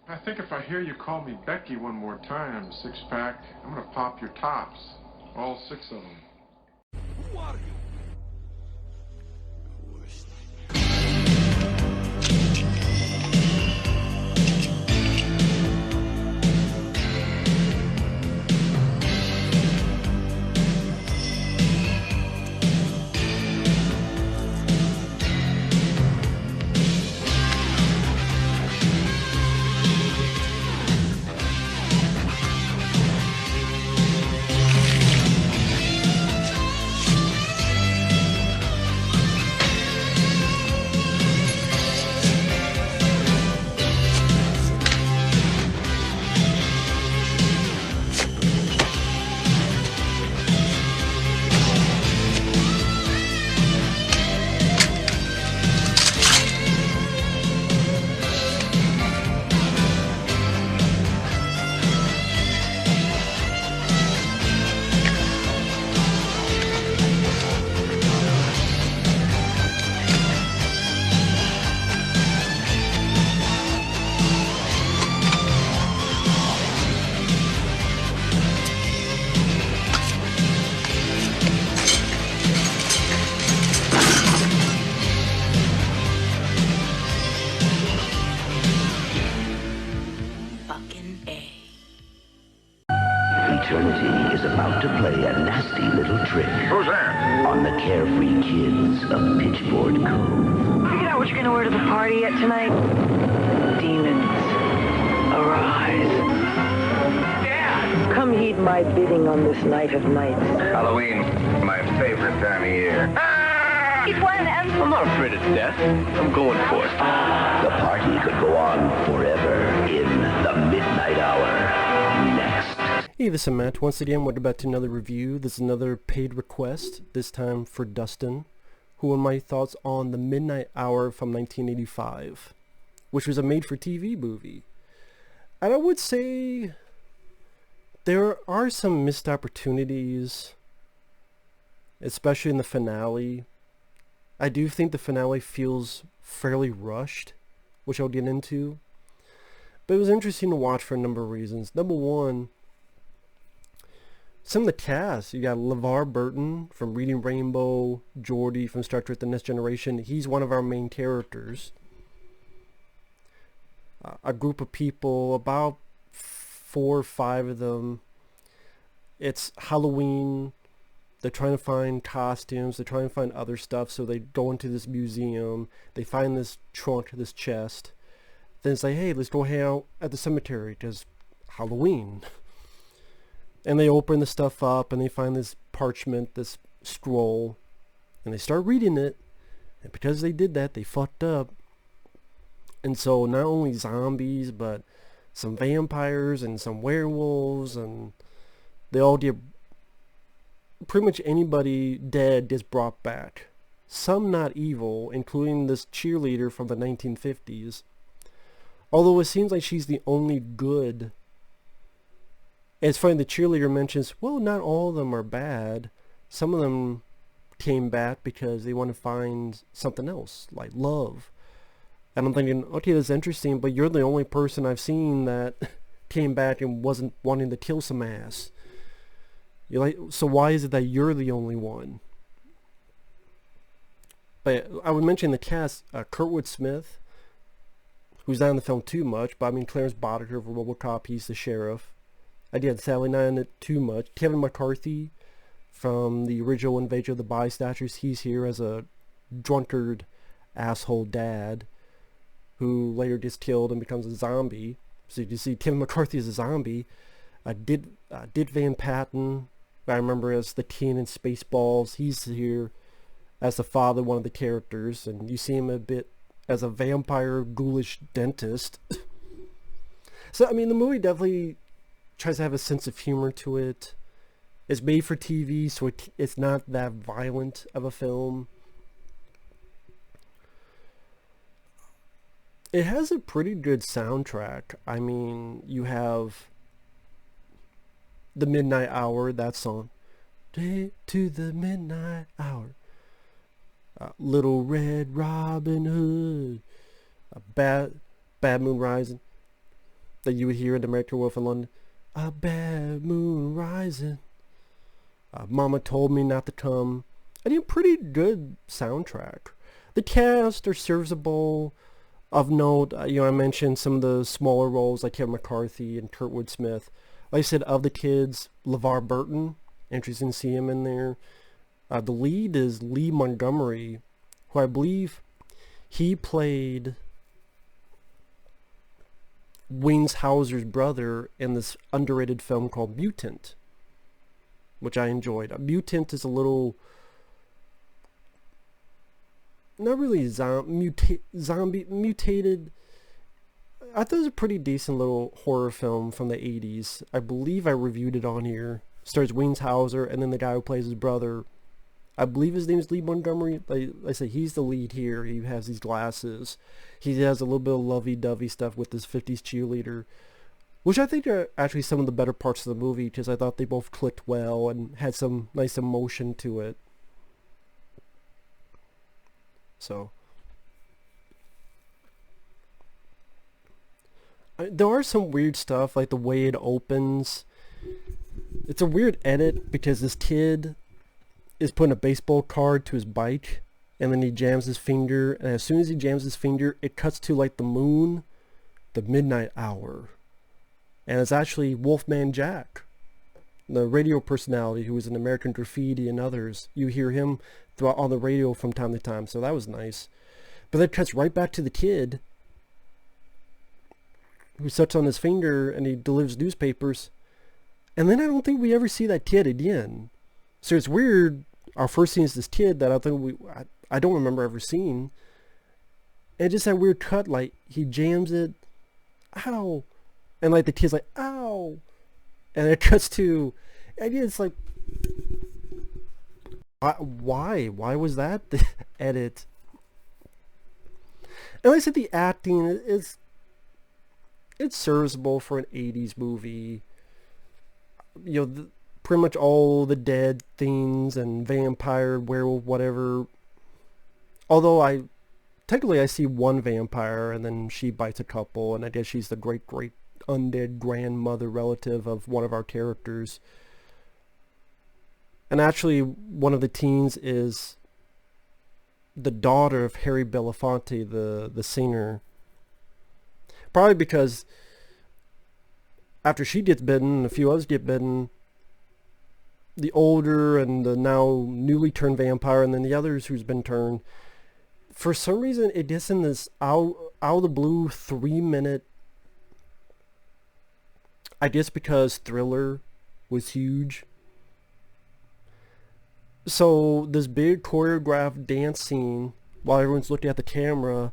I think if I hear you call me Becky one more time, six-pack, I'm gonna pop your tops. All six of them. Who are you? Eternity is about to play a nasty little trick. Who's there? On the carefree kids of Pitchboard Cove. Figured out what you're gonna wear to the party yet tonight? Demons, arise. Dad! Come heed my bidding on this night of nights. Halloween, my favorite time of year. He's one of them. I'm not afraid of death. I'm going for it. The party could go on forever in the midnight hour. Next. Hey, this is Matt. Once again, we're about to another review. This is another paid request, this time for Dustin, who are my thoughts on The Midnight Hour from 1985, which was a made-for-TV movie. And I would say there are some missed opportunities, especially in the finale. I do think the finale feels fairly rushed, which I'll get into. But it was interesting to watch for a number of reasons. Number one, some of the cast. You got LeVar Burton from Reading Rainbow, Geordi from Star Trek The Next Generation. He's one of our main characters. A group of people, about 4 or 5 of them. It's Halloween. They're trying to find costumes. They're trying to find other stuff. So they go into this museum. They find this trunk, this chest. Then it's like, hey, let's go hang out at the cemetery because Halloween. And they open the stuff up and they find this parchment, this scroll, and they start reading it. And because they did that, they fucked up. And so not only zombies, but some vampires and some werewolves, and they all get, pretty much anybody dead gets brought back. Some not evil, including this cheerleader from the 1950s. Although it seems like she's the only good. It's funny, the cheerleader mentions, well, not all of them are bad. Some of them came back because they want to find something else, like love. And I'm thinking, okay, that's interesting, but you're the only person I've seen that came back and wasn't wanting to kill some ass. You're like, so why is it that you're the only one? But I would mention the cast, Kurtwood Smith, who's not in the film too much, but I mean, Clarence Boddicker for RoboCop, he's the sheriff. I did sadly not in it too much. Kevin McCarthy from the original Invasion of the Body Snatchers, he's here as a drunkard asshole dad who later gets killed and becomes a zombie. So you see Kevin McCarthy as a zombie. Dick Van Patten, I remember as the teen in Spaceballs, he's here as the father, one of the characters, and you see him a bit as a vampire ghoulish dentist. So I mean, the movie definitely tries to have a sense of humor to it. It's made for TV, so it's not that violent of a film. It has a pretty good soundtrack. I mean, you have The Midnight Hour, that song. Day to the midnight hour. Little Red Robin Hood. Bad Moon Rising. that you would hear in American Wolf in London. A bad moon rising. Mama told me not to come. I think a pretty good soundtrack. The cast are serviceable. Of note, I mentioned some of the smaller roles like Kevin McCarthy and Kurtwood Smith. Like I said, of the kids, LeVar Burton. Interesting to see him in there. The lead is Lee Montgomery, who I believe he played Wings Hauser's brother in this underrated film called Mutant, which I enjoyed. Mutant is a little, not really mutated. I thought it was a pretty decent little horror film from the 80s. I believe I reviewed it on here. Stars Wings Hauser, and then the guy who plays his brother, I believe his name is Lee Montgomery. Like I say, he's the lead here. He has these glasses. He has a little bit of lovey-dovey stuff with this 50s cheerleader, which I think are actually some of the better parts of the movie, because I thought they both clicked well and had some nice emotion to it. So there are some weird stuff, like the way it opens. It's a weird edit because this kid is putting a baseball card to his bike, and then he jams his finger, and as soon as he jams his finger, it cuts to like the moon, the midnight hour. And it's actually Wolfman Jack, the radio personality who was in American Graffiti and others. You hear him throughout on the radio from time to time, so that was nice. But then it cuts right back to the kid who sits on his finger and he delivers newspapers. And then I don't think we ever see that kid again. So it's weird. Our first scene is this kid that I don't remember ever seeing. And just that weird cut, like he jams it, ow, and like the kid's like, ow, and it cuts to, and it's like, why was that the edit? And like I said, the acting is, it's serviceable for an 80s movie. Pretty much all the dead things and vampire, werewolf, whatever. Although I see one vampire, and then she bites a couple, and I guess she's the great undead grandmother relative of one of our characters. And actually, one of the teens is the daughter of Shari Belafonte, the singer. Probably because after she gets bitten and a few others get bitten, the older and the now newly turned vampire, and then the others who's been turned, for some reason it gets in this out of the blue 3-minute, I guess because Thriller was huge. So this big choreographed dance scene while everyone's looking at the camera,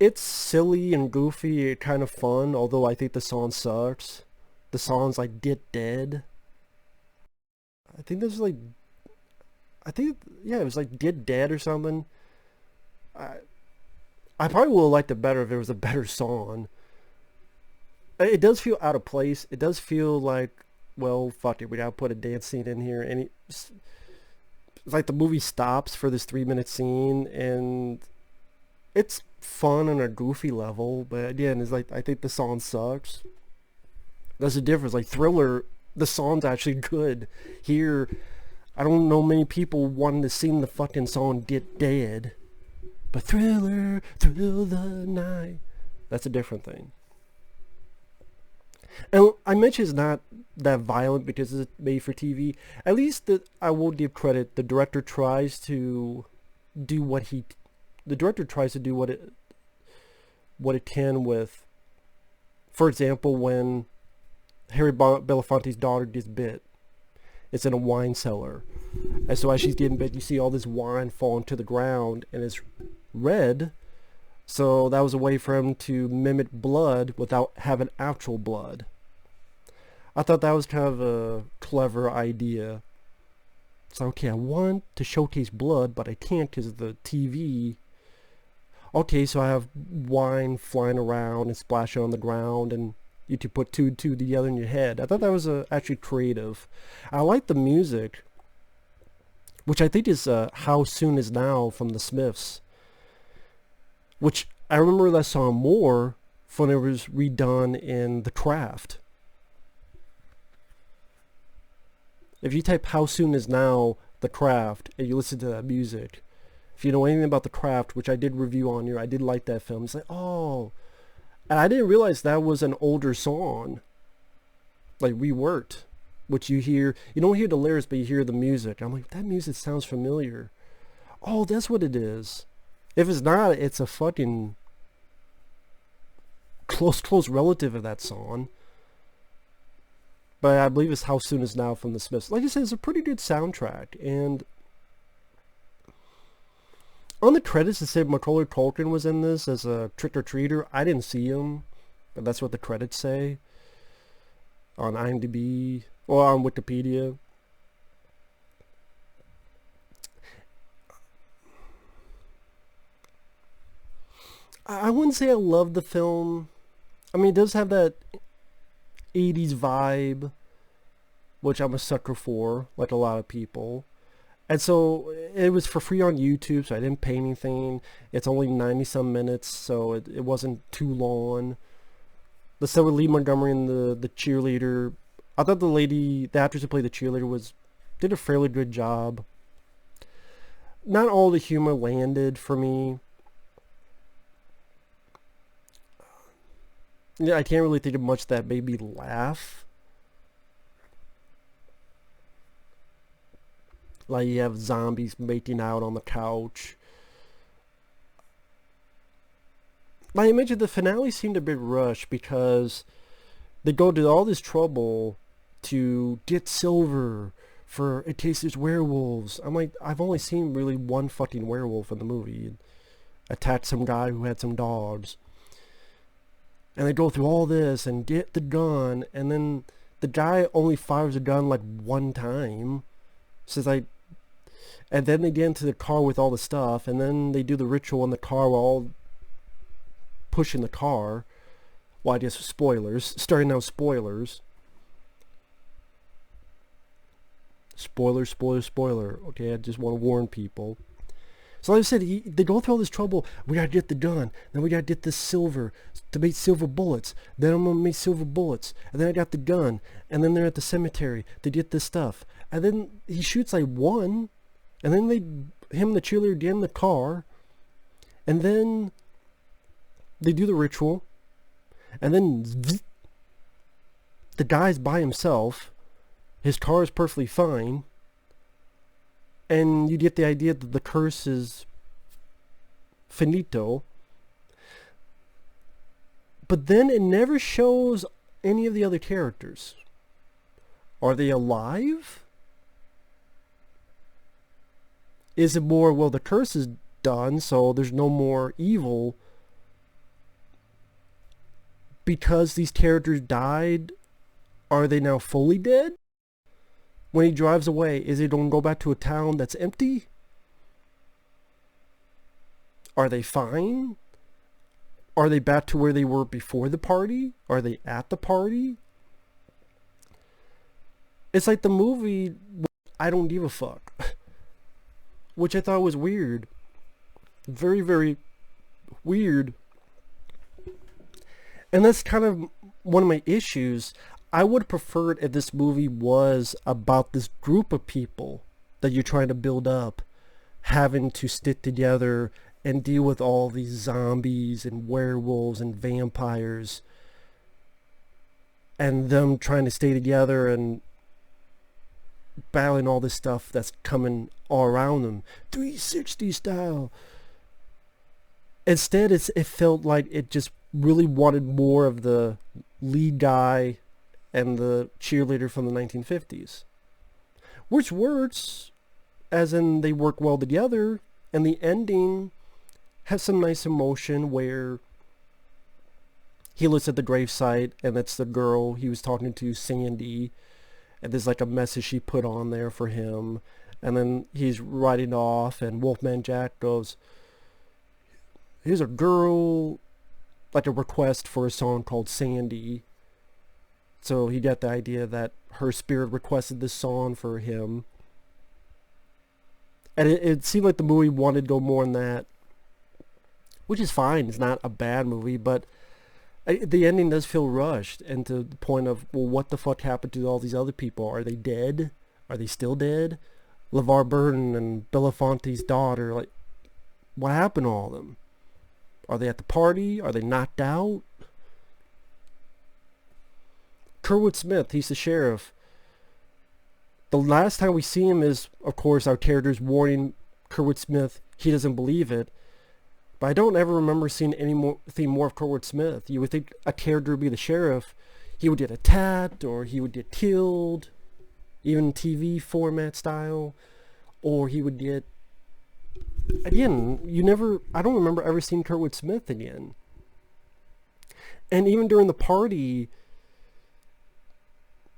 it's silly and goofy, kind of fun, although I think the song sucks. The song's like Get Dead. I think this is like, it was like Get Dead or something. I probably would have liked it better if it was a better song. It does feel out of place. It does feel like, well, fuck it, we gotta put a dance scene in here. And it's like the movie stops for this 3-minute scene, and it's fun on a goofy level, but again, it's like, I think the song sucks. That's the difference. Like Thriller, the song's actually good. Here, I don't know many people wanting to sing the fucking song Get Dead, but Thriller, thrill the night, that's a different thing. And I mentioned it's not that violent because it's made for TV. At least I will give credit. The director tries to do what it can with, for example, when Shari Belafonte's daughter gets bit, it's in a wine cellar, and so as she's getting bit, you see all this wine falling to the ground, and it's red. So that was a way for him to mimic blood without having actual blood. I thought that was kind of a clever idea. So okay, I want to showcase blood, but I can't because of the TV. Okay, so I have wine flying around and splashing on the ground, and you could put two and two together in your head. I thought that was actually creative. I like the music, which I think is How Soon Is Now from the Smiths, which I remember that song more from when it was redone in The Craft. If you type "How Soon Is Now" The Craft and you listen to that music, if you know anything about The Craft, which I did review on here, I did like that film. It's like, oh, and I didn't realize that was an older song, like reworked, which you hear. You don't hear the lyrics, but you hear the music. I'm like, that music sounds familiar. Oh, that's what it is. If it's not, it's a fucking close relative of that song. But I believe it's "How Soon Is Now" from the Smiths. Like I said, it's a pretty good soundtrack. And on the credits, it said Macaulay Culkin was in this as a trick-or-treater. I didn't see him, but that's what the credits say on IMDb or on Wikipedia. I wouldn't say I love the film. I mean, it does have that 80s vibe, which I'm a sucker for, like a lot of people. And so it was for free on YouTube, so I didn't pay anything. It's only 90 some minutes, so it wasn't too long. The stuff with Lee Montgomery and the cheerleader, I thought the actress who played the cheerleader did a fairly good job. Not all the humor landed for me. Yeah, I can't really think of much that made me laugh. Like you have zombies making out on the couch. Like I mentioned, the finale seemed a bit rushed because they go to all this trouble to get silver for in case there's werewolves. I'm like, I've only seen really one fucking werewolf in the movie. Attack some guy who had some dogs. And they go through all this and get the gun, and then the guy only fires a gun like one time. Says like, and then they get into the car with all the stuff, and then they do the ritual in the car while all pushing the car. Well, I guess spoilers. Starting now, spoilers. Spoiler. Okay, I just want to warn people. So like I said, they go through all this trouble. We gotta get the gun. Then we gotta get this silver to make silver bullets. Then I'm gonna make silver bullets. And then I got the gun. And then they're at the cemetery to get this stuff. And then he shoots like one. And then him and the cheerleader get in the car. And then they do the ritual. And then the guy's by himself. His car is perfectly fine. And you get the idea that the curse is finito. But then it never shows any of the other characters. Are they alive? Is it more, well, the curse is done, so there's no more evil because these characters died? Are they now fully dead? When he drives away, is he going to go back to a town that's empty? Are they fine? Are they back to where they were before the party? Are they at the party? It's like the movie I Don't Give a Fuck, which I thought was weird. Very, very weird. And that's kind of one of my issues. I would prefer it if this movie was about this group of people that you're trying to build up, having to stick together and deal with all these zombies and werewolves and vampires, and them trying to stay together and battling all this stuff that's coming all around them, 360 style. Instead, it felt like it just really wanted more of the lead guy and the cheerleader from the 1950s. Which works, as in they work well together, and the ending has some nice emotion where he looks at the gravesite and it's the girl he was talking to, Sandy, and there's like a message she put on there for him, and then he's riding off and Wolfman Jack goes, here's a girl, like a request for a song called Sandy. So he got the idea that her spirit requested this song for him. And it seemed like the movie wanted to go more in that, which is fine. It's not a bad movie, but The ending does feel rushed, and to the point of, well, what the fuck happened to all these other people? Are they dead? Are they still dead? LeVar Burton and Belafonte's daughter, like, what happened to all of them? Are they at the party? Are they knocked out? Kurtwood Smith, he's the sheriff. The last time we see him is, of course, our character's warning Kurtwood Smith he doesn't believe it. But I don't ever remember seeing anything more of Kurtwood Smith. You would think a character would be the sheriff. He would get attacked, or he would get killed, even TV format style, or he would get... Again, I don't remember ever seeing Kurtwood Smith again. And even during the party,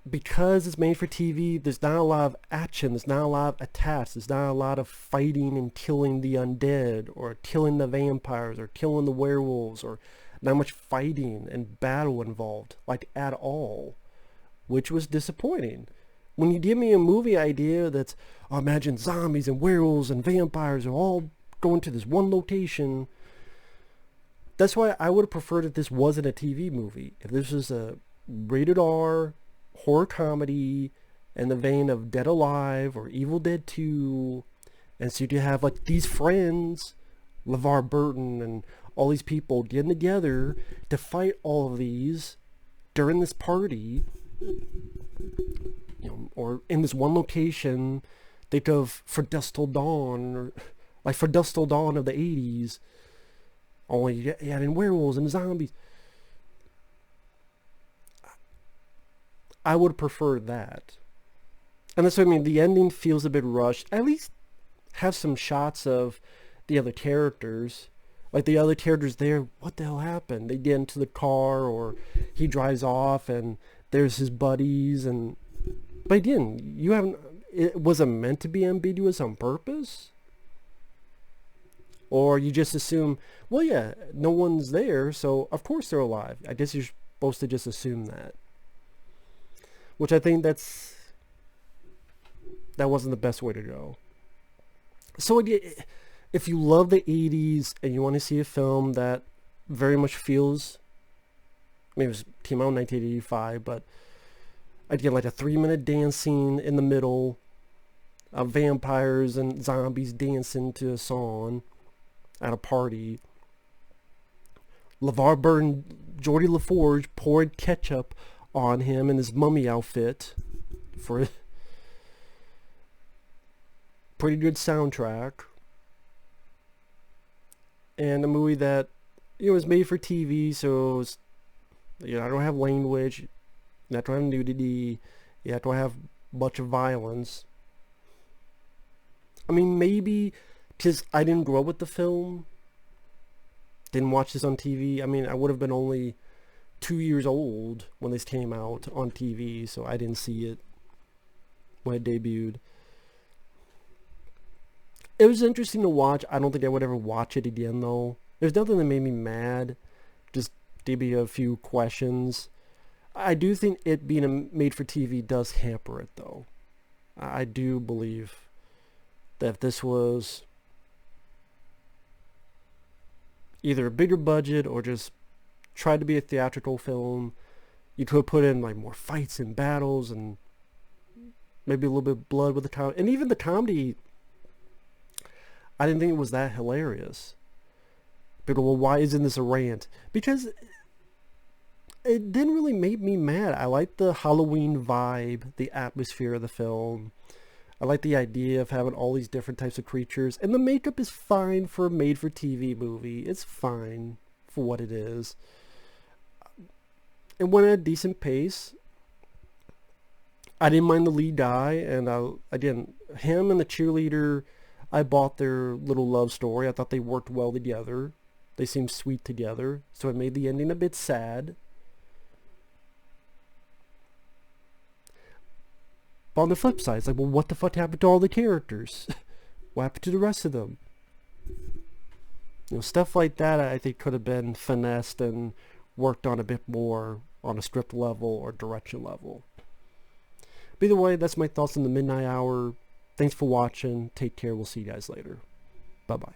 because it's made for TV, there's not a lot of action, there's not a lot of attacks, there's not a lot of fighting and killing the undead, or killing the vampires, or killing the werewolves, or not much fighting and battle involved, like at all, which was disappointing. When you give me a movie idea that's, oh, imagine zombies and werewolves and vampires are all going to this one location, that's why I would have preferred if this wasn't a TV movie. If this was a rated R horror comedy in the vein of Dead Alive or Evil Dead 2, and so you have like these friends, LeVar Burton and all these people getting together to fight all of these during this party, or in this one location. Think of For Dusk Till Dawn, or like For Dusk Till Dawn of the 80s, only in werewolves and zombies. I would prefer that. And that's what I mean. The ending feels a bit rushed. At least have some shots of the other characters. Like the other characters there, what the hell happened? They get into the car, or he drives off and there's his buddies. But again, was it meant to be ambiguous on purpose? Or you just assume, well, yeah, no one's there, so of course they're alive. I guess you're supposed to just assume that. Which I think that wasn't the best way to go. So if you love the 80s and you want to see a film that very much feels, maybe it came out in 1985, but again, like a 3-minute dance scene in the middle of vampires and zombies dancing to a song at a party. LeVar Burton, Geordie LaForge poured ketchup on him in his mummy outfit for a pretty good soundtrack, and a movie that was made for TV, so it's, I don't have language, you have to have nudity, you have to have much of violence. I mean, maybe because I didn't grow up with the film, didn't watch this on TV. I mean, I would have been only 2 years old when this came out on TV, so I didn't see it when it debuted. It was interesting to watch. I don't think I would ever watch it again, though. There's nothing that made me mad. Just maybe a few questions. I do think it being made for TV does hamper it, though. I do believe that if this was either a bigger budget or just tried to be a theatrical film, you could have put in like more fights and battles and maybe a little bit of blood with the comedy. And even the comedy, I didn't think it was that hilarious. People, well, why isn't this a rant? Because it didn't really make me mad. I like the Halloween vibe, the atmosphere of the film. I like the idea of having all these different types of creatures. And the makeup is fine for a made-for-TV movie. It's fine for what it is. It went at a decent pace. I didn't mind the lead guy. And again, him and the cheerleader, I bought their little love story. I thought they worked well together. They seemed sweet together. So it made the ending a bit sad. But on the flip side, it's like, well, what the fuck happened to all the characters? What happened to the rest of them? Stuff like that I think could have been finessed and worked on a bit more on a script level or direction level. But either way, that's my thoughts on The Midnight Hour. Thanks for watching. Take care. We'll see you guys later. Bye-bye.